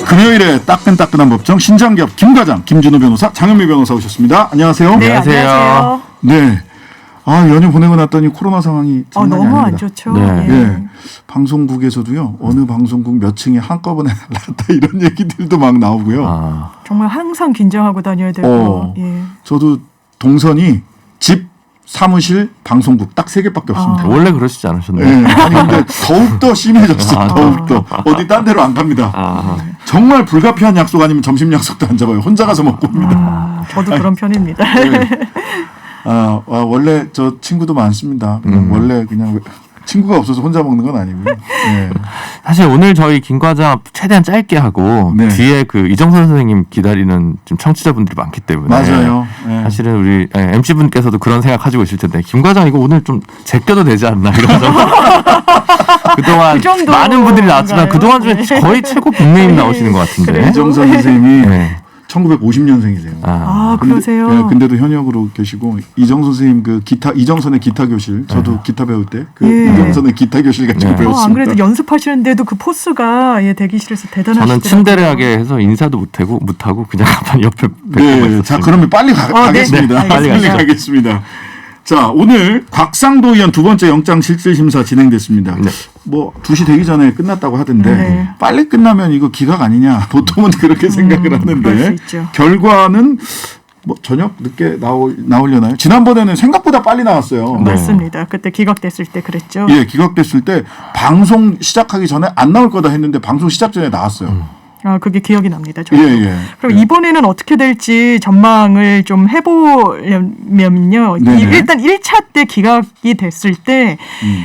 금요일에 따끈따끈한 법정 신장기업 김과장 김준호 변호사 장현미 변호사 오셨습니다. 안녕하세요. 네, 안녕하세요. 네. 연휴 보내고 났더니 코로나 상황이 장난이 너무 아닙니다. 안 좋죠. 네. 예. 방송국에서도요. 어느 방송국 몇 층에 한꺼번에 날랐다 이런 얘기들도 막 나오고요. 정말 항상 긴장하고 다녀야 되고. 예. 저도 동선이 집, 사무실, 방송국 딱 3개밖에 없습니다. 원래 그러시지 않으셨나요? 네. 아니 근데 더욱더 심해졌어요. 더욱더. 어디 딴 데로 안 갑니다. 정말 불가피한 약속 아니면 점심 약속도 안 잡아요. 혼자 가서 먹고 옵니다. 저도 그런 편입니다. 네. 원래 저 친구도 많습니다. 원래 그냥 친구가 없어서 혼자 먹는 건 아니고요. 네. 사실 오늘 저희 김 과장 최대한 짧게 하고 네. 뒤에 그 이정선 선생님 기다리는 지금 청취자분들이 많기 때문에 맞아요. 네. 사실은 우리 MC 분께서도 그런 생각 가지고 있을 텐데 김 과장 이거 오늘 좀 제껴도 되지 않나 이런 그동안 그 많은 분들이 나왔지만 그동안 중에 네. 거의 최고 빅네임 나오시는 것 같은데. 이정선 선생님이 네. 1950년생이세요. 그러세요? 네, 근데도 현역으로 계시고 이정선 선생님 그 기타 이정선의 기타 교실 저도 기타 배울 때 그 예. 이정선의 기타 교실 가지고 배웠습니다. 안 그래도 연습하시는데도 그 포스가 대기실에서 대단하시더라고요. 저는 친데레하게 해서 인사도 못하고 그냥 가만히 옆에 뵙고 네, 있었어요. 자 그러면 빨리 가겠습니다. 네, 빨리 가겠습니다. 자 오늘 곽상도 의원 두 번째 영장 실질심사 진행됐습니다. 네. 뭐 2시 되기 전에 끝났다고 하던데 네. 빨리 끝나면 이거 기각 아니냐 보통은 그렇게 생각을 그럴 수 하는데 있죠. 결과는 뭐 저녁 늦게 나오려나요? 지난번에는 생각보다 빨리 나왔어요. 네. 맞습니다. 그때 기각됐을 때 그랬죠. 예, 기각됐을 때 방송 시작하기 전에 안 나올 거다 했는데 방송 시작 전에 나왔어요. 그게 기억이 납니다. 저도. 예. 그럼 이번에는 어떻게 될지 전망을 좀 해보려면요. 네네. 일단 1차 때 기각이 됐을 때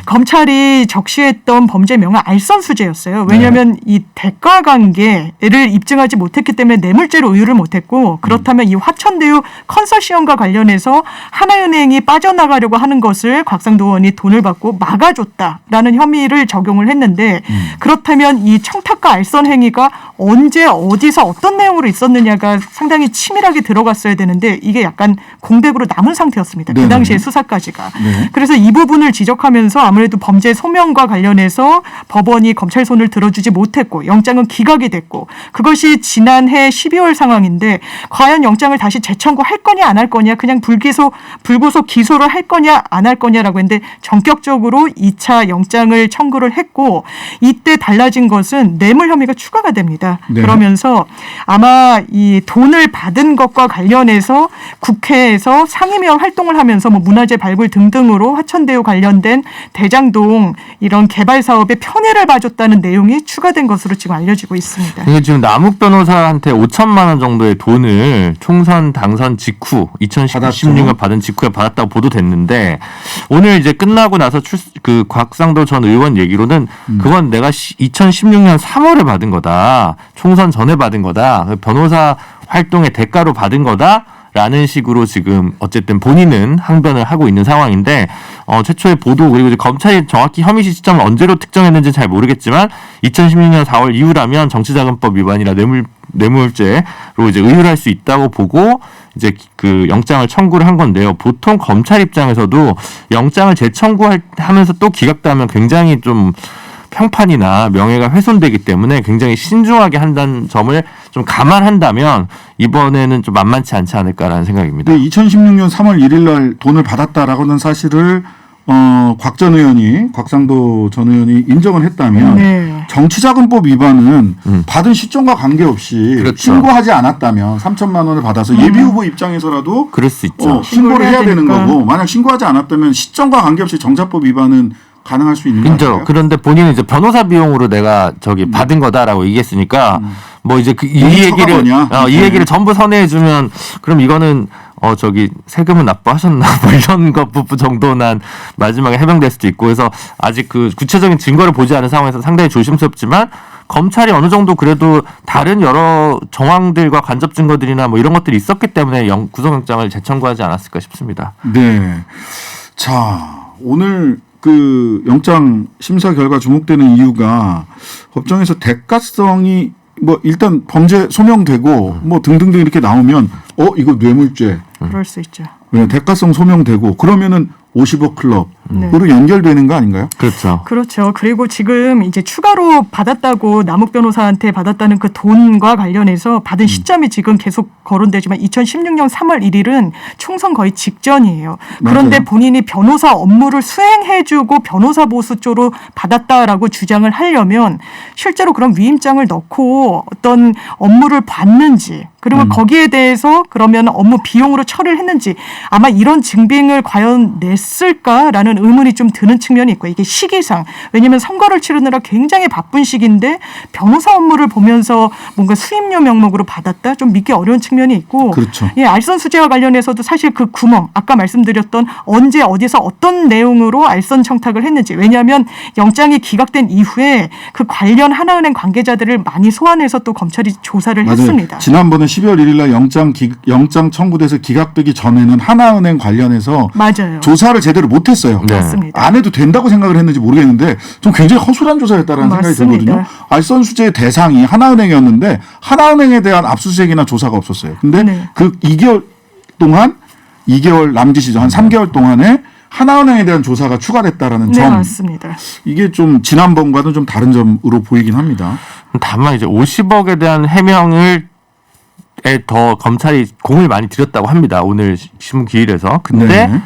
검찰이 적시했던 범죄 명은 알선수재였어요. 왜냐하면 이 대가 관계를 입증하지 못했기 때문에 뇌물죄로 의유를 못했고 그렇다면 이 화천대유 컨소시엄과 관련해서 하나은행이 빠져나가려고 하는 것을 곽상도 의원이 돈을 받고 막아줬다라는 혐의를 적용을 했는데 그렇다면 이 청탁과 알선 행위가 언제 어디서 어떤 내용으로 있었느냐가 상당히 치밀하게 들어갔어야 되는데 이게 약간 공백으로 남은 상태였습니다. 네네. 그 당시에 수사까지가. 네. 그래서 이 부분을 지적하면서 아무래도 범죄 소명과 관련해서 법원이 검찰 손을 들어주지 못했고 영장은 기각이 됐고 그것이 지난해 12월 상황인데 과연 영장을 다시 재청구할 거냐 안 할 거냐 그냥 불구속 기소를 할 거냐 안 할 거냐라고 했는데 전격적으로 2차 영장을 청구를 했고 이때 달라진 것은 뇌물 혐의가 추가가 됩니다. 네. 그러면서 아마 이 돈을 받은 것과 관련해서 국회에서 상임위원 활동을 하면서 뭐 문화재 발굴 등등으로 화천대유 관련된 대장동 이런 개발 사업에 편의를 봐줬다는 내용이 추가된 것으로 지금 알려지고 있습니다. 이게 지금 남욱 변호사한테 5천만 원 정도의 돈을 총선 당선 직후 2016년 받은 직후에 받았다고 보도됐는데 오늘 이제 끝나고 나서 그 곽상도 전 의원 얘기로는 그건 내가 2016년 3월에 받은 거다. 총선 전에 받은 거다. 변호사 활동의 대가로 받은 거다. 라는 식으로 지금 어쨌든 본인은 항변을 하고 있는 상황인데 최초의 보도 그리고 이제 검찰이 정확히 혐의 시점을 언제로 특정했는지는 잘 모르겠지만 2016년 4월 이후라면 정치자금법 위반이나 뇌물죄로 이제 의율할 수 있다고 보고 이제 그 영장을 청구를 한 건데요. 보통 검찰 입장에서도 영장을 재청구하면서 또 기각되면 굉장히 좀 평판이나 명예가 훼손되기 때문에 굉장히 신중하게 한다는 점을 좀 감안한다면 이번에는 좀 만만치 않지 않을까라는 생각입니다. 2016년 3월 1일 날 돈을 받았다라고는 사실을 곽상도 전 의원이 인정을 했다면 네. 정치자금법 위반은 받은 시점과 관계없이 그렇죠. 신고하지 않았다면 3천만 원을 받아서 예비후보 입장에서라도 그럴 수 있죠. 신고를 해야 되는 되니까. 거고 만약 신고하지 않았다면 시점과 관계없이 정자법 위반은 가능할 수 있는 인정. 거예요. 그런데 본인은 이제 변호사 비용으로 내가 받은 거다라고 얘기했으니까 뭐 이제 이 얘기를 전부 선회해주면 그럼 이거는 세금은 납부하셨나 뭐 이런 것 정도는 마지막에 해명될 수도 있고 해서 아직 그 구체적인 증거를 보지 않은 상황에서 상당히 조심스럽지만 검찰이 어느 정도 그래도 다른 여러 정황들과 간접 증거들이나 뭐 이런 것들이 있었기 때문에 구속영장을 재청구하지 않았을까 싶습니다. 네. 자, 오늘 그 영장 심사 결과 주목되는 이유가 법정에서 대가성이 뭐 일단 범죄 소명되고 뭐 등등등 이렇게 나오면 이거 뇌물죄. 그럴 수 있죠. 네, 대가성 소명되고 그러면은 50억 클럽 네. 연결되는 거 아닌가요? 그렇죠. 그렇죠. 그리고 지금 이제 추가로 받았다고 남욱 변호사한테 받았다는 그 돈과 관련해서 받은 시점이 지금 계속 거론되지만 2016년 3월 1일은 총선 거의 직전이에요. 그런데 맞아요. 본인이 변호사 업무를 수행해주고 변호사 보수 쪽으로 받았다라고 주장을 하려면 실제로 그런 위임장을 넣고 어떤 업무를 받는지 그리고 거기에 대해서 그러면 업무 비용으로 처리를 했는지 아마 이런 증빙을 과연 냈을까라는 의문이 좀 드는 측면이 있고 이게 시기상 왜냐하면 선거를 치르느라 굉장히 바쁜 시기인데 변호사 업무를 보면서 뭔가 수임료 명목으로 받았다 좀 믿기 어려운 측면이 있고 그렇죠. 예, 알선 수재와 관련해서도 사실 그 구멍 아까 말씀드렸던 언제 어디서 어떤 내용으로 알선 청탁을 했는지 왜냐하면 영장이 기각된 이후에 그 관련 하나은행 관계자들을 많이 소환해서 또 검찰이 조사를 맞아요. 했습니다. 지난번에 12월 1일 날 영장 청구돼서 기각되기 전에는 하나은행 관련해서 맞아요. 조사를 제대로 못했어요. 네. 맞습니다. 안 해도 된다고 생각을 했는지 모르겠는데 좀 굉장히 허술한 조사였다라는 생각이 맞습니다. 들거든요. 알선 수재의 대상이 하나은행이었는데 하나은행에 대한 압수수색이나 조사가 없었어요. 근데 네. 그 2개월 동안 2개월 남짓이죠. 한 3개월 동안에 하나은행에 대한 조사가 추가됐다라는 네, 점. 맞습니다. 이게 좀 지난번과는 좀 다른 점으로 보이긴 합니다. 다만 이제 50억에 대한 해명을 더 검찰이 공을 많이 들였다고 합니다. 오늘 신문 기일에서. 근데 네.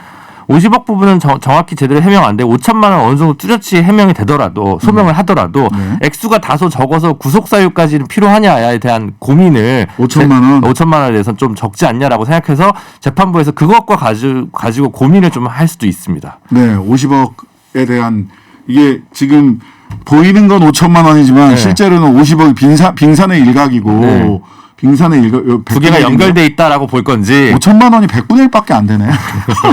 50억 부분은 정확히 제대로 해명 안 되고 5천만 원 어느 정도 뚜렷이 해명이 되더라도 소명을 하더라도 네. 액수가 다소 적어서 구속 사유까지는 필요하냐에 대한 고민을 5천만 원. 5천만 원에 대해서는 좀 적지 않냐라고 생각해서 재판부에서 그것과 가지고 고민을 좀 할 수도 있습니다. 네, 50억에 대한 이게 지금 보이는 건 5천만 원이지만 네. 실제로는 50억이 빙산의 일각이고 네. 빙산의 일각 두 개가 연결돼 있다라고 볼 건지 5천만 원이 100분의 1밖에 안 되네.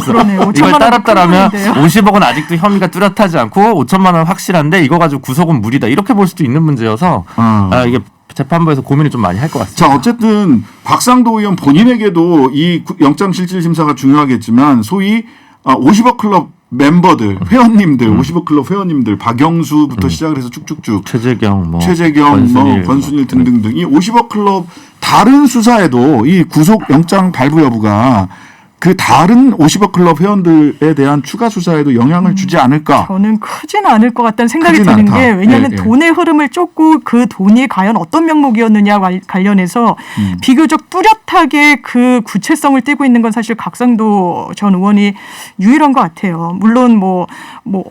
그러네. 이걸 5천만 원 따랐다라면 큰 돈인데요. 50억은 아직도 혐의가 뚜렷하지 않고 5천만 원 확실한데 이거 가지고 구속은 무리다 이렇게 볼 수도 있는 문제여서 이게 재판부에서 고민을 좀 많이 할 것 같습니다. 자, 어쨌든 박상도 의원 본인에게도 이 영장실질심사가 중요하겠지만 소위 50억 클럽 멤버들, 회원님들, 50억 클럽 회원님들, 박영수부터 시작을 해서 쭉쭉쭉 최재경, 권순일, 권순일 등등등 이 50억 클럽 다른 수사에도 이 구속 영장 발부 여부가 그 다른 50억 클럽 회원들에 대한 추가 수사에도 영향을 주지 않을까? 저는 크진 않을 것 같다는 생각이 크진 드는 않다. 게 왜냐하면 예, 예. 돈의 흐름을 쫓고 그 돈이 과연 어떤 명목이었느냐 관련해서 비교적 뚜렷하게 그 구체성을 띠고 있는 건 사실 각상도 전 의원이 유일한 것 같아요. 물론 뭐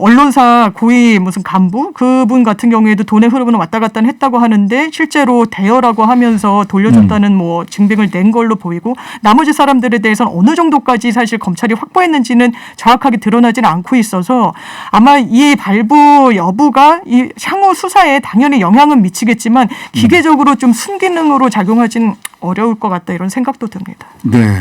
언론사 고위 무슨 간부 그분 같은 경우에도 돈의 흐름은 왔다 갔다 했다고 하는데 실제로 대여라고 하면서 돌려줬다는 뭐 증빙을 낸 걸로 보이고 나머지 사람들에 대해서는 어느 정도 까지 사실 검찰이 확보했는지는 정확하게 드러나지는 않고 있어서 아마 이 발부 여부가 이 향후 수사에 당연히 영향은 미치겠지만 기계적으로 좀 순기능으로 작용하진 어려울 것 같다 이런 생각도 듭니다. 네.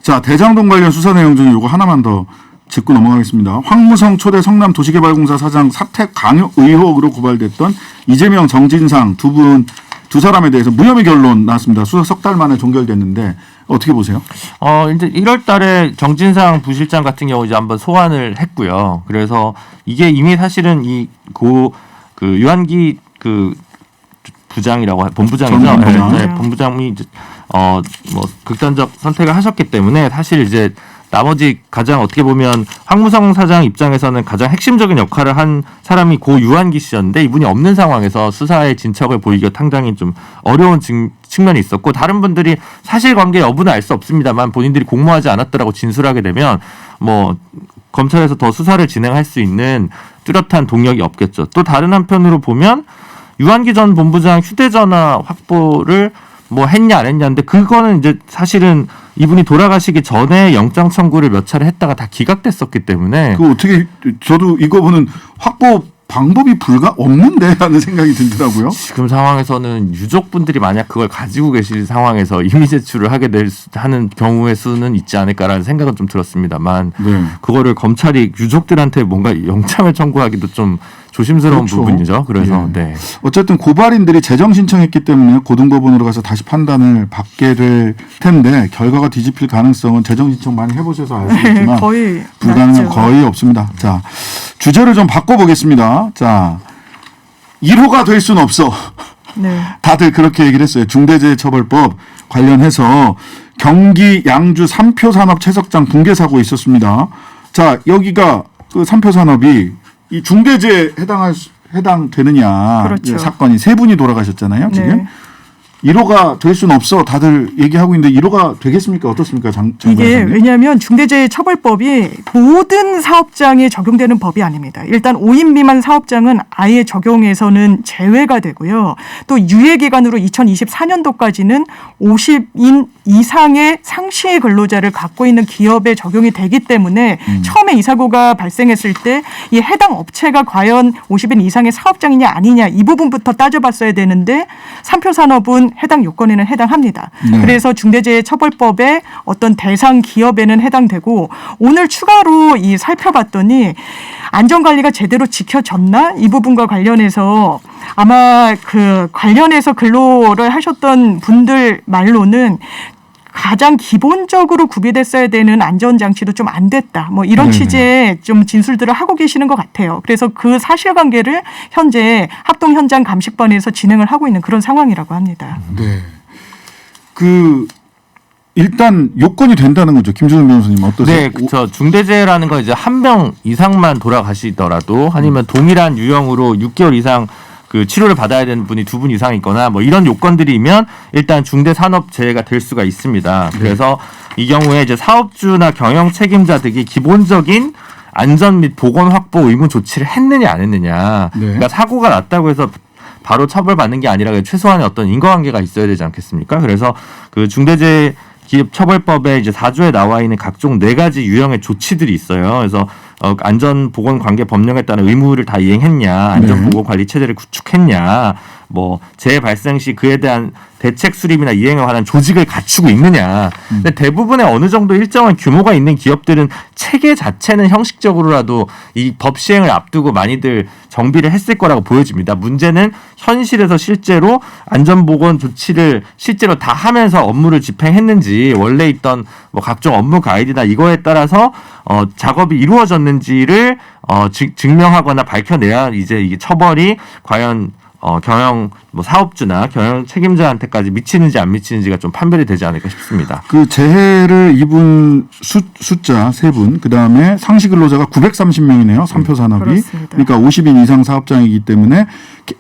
자, 대장동 관련 수사 내용 중에 이거 하나만 더 짚고 넘어가겠습니다. 황무성 초대 성남 도시개발공사 사장 사택 강요 의혹으로 고발됐던 이재명, 정진상 두 사람에 대해서 무혐의 결론 나왔습니다. 수사 석 달 만에 종결됐는데 어떻게 보세요? 이제 1월 달에 정진상 부실장 같은 경우 이제 한번 소환을 했고요. 그래서 이게 이미 사실은 그 유한기 부장이라고 본부장이죠. 전 본부장. 네, 본부장이 이제 뭐 극단적 선택을 하셨기 때문에 사실 이제 나머지 가장 어떻게 보면 황무성 사장 입장에서는 가장 핵심적인 역할을 한 사람이 고 유한기 씨였는데 이분이 없는 상황에서 수사의 진척을 보이기가 상당히 좀 어려운 측면이 있었고 다른 분들이 사실관계 여부는 알 수 없습니다만 본인들이 공모하지 않았더라고 진술하게 되면 뭐 검찰에서 더 수사를 진행할 수 있는 뚜렷한 동력이 없겠죠. 또 다른 한편으로 보면 유한기 전 본부장 휴대전화 확보를 뭐 했냐 안 했냐인데 그거는 이제 사실은 이분이 돌아가시기 전에 영장 청구를 몇 차례 했다가 다 기각됐었기 때문에 그 어떻게 저도 이거 보는 확보 방법이 없는데 하는 생각이 들더라고요. 지금 상황에서는 유족분들이 만약 그걸 가지고 계실 상황에서 임의 제출을 하는 경우의 수는 있지 않을까라는 생각은 좀 들었습니다만 네. 그거를 검찰이 유족들한테 뭔가 영장을 청구하기도 좀 조심스러운 그렇죠. 부분이죠. 그래서 예. 네. 어쨌든 고발인들이 재정 신청했기 때문에 고등법원으로 가서 다시 판단을 받게 될 텐데 결과가 뒤집힐 가능성은 재정 신청 많이 해보셔서 아시겠지만 거의 불가능은 낮죠. 거의 없습니다. 자, 주제를 좀 바꿔보겠습니다. 자, 1호가 될 수는 없어. 네. 다들 그렇게 얘기를 했어요. 중대재해처벌법 관련해서 경기 양주 삼표산업 채석장 붕괴 사고 있었습니다. 자, 여기가 그 삼표 산업이 이 중대재해에 해당되느냐 그렇죠. 사건이 세 분이 돌아가셨잖아요. 지금 네. 1호가 될 수는 없어 다들 얘기하고 있는데 1호가 되겠습니까? 어떻습니까? 장 이게 변호사님? 왜냐하면 중대재해처벌법이 모든 사업장에 적용되는 법이 아닙니다. 일단 5인 미만 사업장은 아예 적용에서는 제외가 되고요. 또 유예기간으로 2024년도까지는 50인 이상의 상시 근로자를 갖고 있는 기업에 적용이 되기 때문에 처음에 이 사고가 발생했을 때 이 해당 업체가 과연 50인 이상의 사업장이냐 아니냐 이 부분부터 따져봤어야 되는데 삼표 산업은 해당 요건에는 해당합니다. 네. 그래서 중대재해처벌법의 어떤 대상 기업에는 해당되고 오늘 추가로 이 살펴봤더니 안전관리가 제대로 지켜졌나 이 부분과 관련해서 아마 그 관련해서 근로를 하셨던 분들 말로는 가장 기본적으로 구비됐어야 되는 안전장치도 좀 안 됐다. 뭐 이런 네네. 취지의 좀 진술들을 하고 계시는 것 같아요. 그래서 그 사실관계를 현재 합동 현장 감식반에서 진행을 하고 있는 그런 상황이라고 합니다. 네. 그 일단 요건이 된다는 거죠. 김준호 변호사님 어떠세요? 네, 그렇죠. 중대재해라는 건 이제 한 명 이상만 돌아가시더라도 아니면 동일한 유형으로 6개월 이상 그 치료를 받아야 되는 분이 2분 이상 있거나 뭐 이런 요건들이면 일단 중대산업재해가 될 수가 있습니다. 그래서 이 경우에 이제 사업주나 경영 책임자 등이 기본적인 안전 및 보건 확보 의무 조치를 했느냐 안 했느냐. 네. 그러니까 사고가 났다고 해서 바로 처벌받는 게 아니라 최소한의 어떤 인과관계가 있어야 되지 않겠습니까? 그래서 그 중대재해 기업처벌법에 이제 4조에 나와 있는 각종 4가지 유형의 조치들이 있어요. 그래서 안전보건관계 법령에 따른 의무를 다 이행했냐, 안전보건관리 체제를 구축했냐, 뭐 재해 발생 시 그에 대한 대책 수립이나 이행에 관한 조직을 갖추고 있느냐. 근데 대부분의 어느 정도 일정한 규모가 있는 기업들은 체계 자체는 형식적으로라도 이 법 시행을 앞두고 많이들 정비를 했을 거라고 보여집니다. 문제는 현실에서 실제로 안전보건 조치를 실제로 다 하면서 업무를 집행했는지 원래 있던 뭐 각종 업무 가이드나 이거에 따라서 작업이 이루어졌는지를 증명하거나 밝혀내야 이제 이게 처벌이 과연 경영 뭐 사업주나 경영 책임자한테까지 미치는지 안 미치는지가 좀 판별이 되지 않을까 싶습니다. 그 재해를 입은 숫자 3분, 그 다음에 상시 근로자가 930명이네요. 삼표 산업이. 그렇습니다. 그러니까 50인 이상 사업장이기 때문에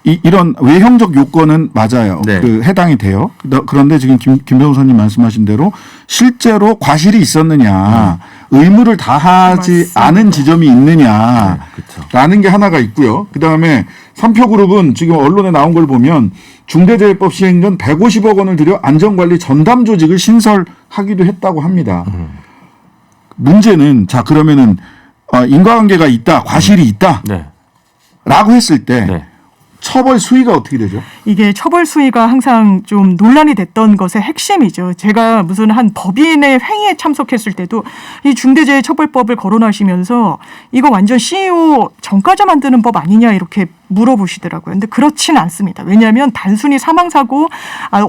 이런 외형적 요건은 맞아요. 네. 그 해당이 돼요. 그런데 지금 김 변호사님 말씀하신 대로 실제로 과실이 있었느냐, 의무를 다하지 맞습니다. 않은 지점이 있느냐, 네, 그렇죠. 라는 게 하나가 있고요. 그 다음에 삼표그룹은 지금 언론에 나온 걸 보면 중대재해법 시행 전 150억 원을 들여 안전관리 전담 조직을 신설하기도 했다고 합니다. 문제는 자 그러면은 인과관계가 있다, 과실이 있다라고 네. 했을 때 네. 처벌 수위가 어떻게 되죠? 이게 처벌 수위가 항상 좀 논란이 됐던 것의 핵심이죠. 제가 무슨 한 법인의 회의에 참석했을 때도 이 중대재해처벌법을 거론하시면서 이거 완전 CEO 전과자 만드는 법 아니냐 이렇게 물어보시더라고요. 근데 그렇진 않습니다. 왜냐하면 단순히 사망사고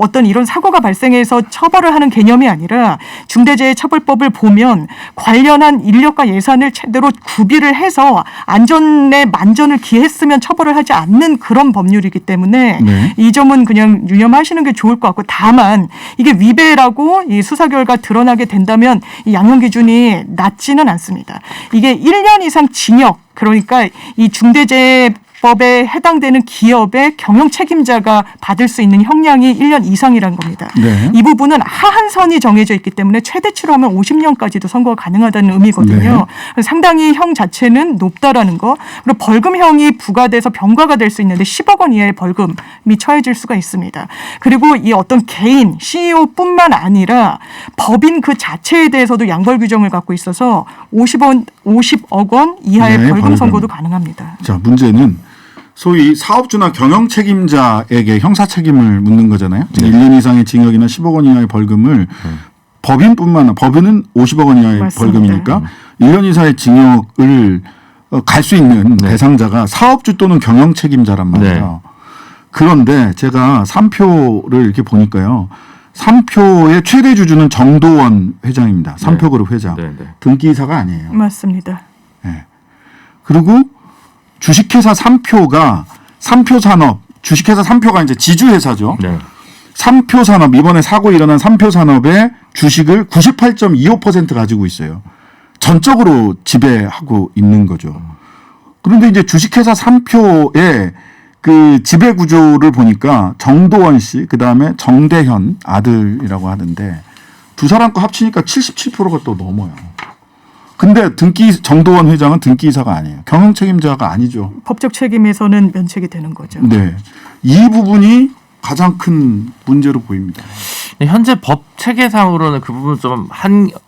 어떤 이런 사고가 발생해서 처벌을 하는 개념이 아니라 중대재해처벌법을 보면 관련한 인력과 예산을 제대로 구비를 해서 안전에 만전을 기했으면 처벌을 하지 않는 그런 법률이기 때문에 네. 이 점은 그냥 유념하시는 게 좋을 것 같고 다만 이게 위배라고 이 수사 결과 드러나게 된다면 이 양형 기준이 낮지는 않습니다. 이게 1년 이상 징역 그러니까 이 중대재해 법에 해당되는 기업의 경영 책임자가 받을 수 있는 형량이 1년 이상이라는 겁니다. 네. 이 부분은 하한선이 정해져 있기 때문에 최대치로 하면 50년까지도 선고가 가능하다는 의미거든요. 상당히 형 자체는 높다라는 거. 그리고 벌금형이 부과돼서 병과가 될 수 있는데 10억 원 이하의 벌금이 처해질 수가 있습니다. 그리고 이 어떤 개인 CEO뿐만 아니라 법인 그 자체에 대해서도 양벌 규정을 갖고 있어서 50억 원 이하의 네, 벌금 벌금. 선고도 가능합니다. 자 문제는 소위 사업주나 경영 책임자에게 형사 책임을 묻는 거잖아요. 지금 1년 이상의 징역이나 10억 원 이하의 벌금을 법인뿐만 아니라 법인은 50억 원 이하의 맞습니다. 벌금이니까 1년 이상의 징역을 갈 수 있는 네. 대상자가 사업주 또는 경영 책임자란 말이에요. 그런데 제가 3표를 이렇게 보니까요. 3표의 최대 주주는 정도원 회장입니다. 3표그룹 회장. 네, 네. 등기이사가 아니에요. 맞습니다. 네. 그리고 주식회사 3표가 3표 산업, 주식회사 3표가 이제 지주회사죠. 네. 3표 산업, 이번에 사고 일어난 3표 산업의 주식을 98.25% 가지고 있어요. 전적으로 지배하고 있는 거죠. 그런데 이제 주식회사 3표의 그 지배 구조를 보니까 정도원 씨, 그 다음에 정대현 아들이라고 하는데 두 사람 거 합치니까 77%가 또 넘어요. 근데 정도원 회장은 등기이사가 아니에요. 경영 책임자가 아니죠. 법적 책임에서는 면책이 되는 거죠. 네. 이 부분이 가장 큰 문제로 보입니다. 현재 법 체계상으로는 그 부분 좀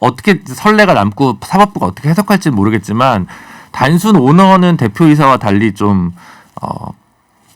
어떻게 선례가 남고 사법부가 어떻게 해석할지는 모르겠지만 단순 오너는 대표이사와 달리 좀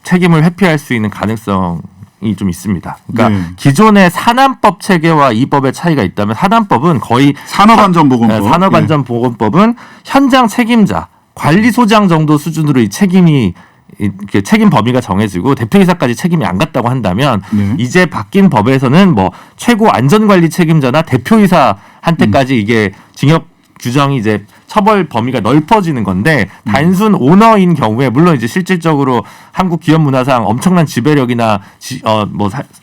책임을 회피할 수 있는 가능성이 좀 있습니다. 그러니까 네. 기존의 산안법 체계와 이 법의 차이가 있다면 산안법은 거의 산업안전보건법. 산업안전보건법은 현장 책임자, 관리소장 정도 수준으로 이 책임이 이렇게 책임 범위가 정해지고 대표이사까지 책임이 안 갔다고 한다면 네. 이제 바뀐 법에서는 뭐 최고 안전관리 책임자나 대표이사한테까지 이게 징역 규정이 이제 처벌 범위가 넓어지는 건데 단순 오너인 경우에 물론 이제 실질적으로 한국 기업 문화상 엄청난 지배력이나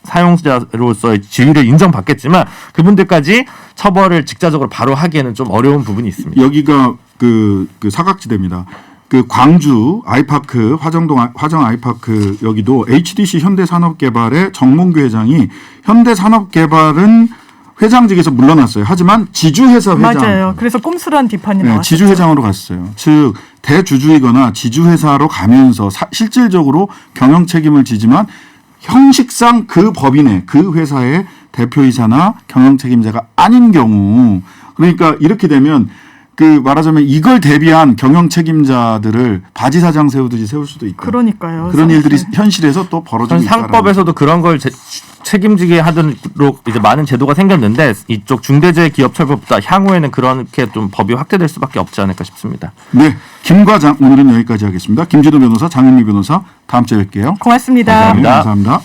사용자로서의 지위를 인정받겠지만 그분들까지 처벌을 직접적으로 바로 하기에는 좀 어려운 부분이 있습니다. 여기가 그 사각지대입니다. 그 광주 아이파크 화정 아이파크 여기도 HDC 현대산업개발의 정몽규 회장이 현대산업개발은 회장직에서 물러났어요. 하지만 지주회사 회장. 맞아요. 그래서 꼼수란 비판이 나왔어요. 지주회장으로 갔어요. 즉 대주주이거나 지주회사로 가면서 실질적으로 경영 책임을 지지만 형식상 그 법인의 그 회사의 대표이사나 경영 책임자가 아닌 경우 그러니까 이렇게 되면 그 말하자면 이걸 대비한 경영 책임자들을 바지사장 세우듯이 세울 수도 있다. 그러니까요. 그런 일들이 현실에서 또 벌어지고 있다. 상법에서도 그런 걸 책임지게 하도록 이제 많은 제도가 생겼는데 이쪽 중대재해기업처벌보다 향후에는 그렇게 좀 법이 확대될 수밖에 없지 않을까 싶습니다. 네, 김과장 오늘은 여기까지 하겠습니다. 김진우 변호사, 장현미 변호사 다음 주에 뵐게요. 고맙습니다. 감사합니다. 네, 감사합니다.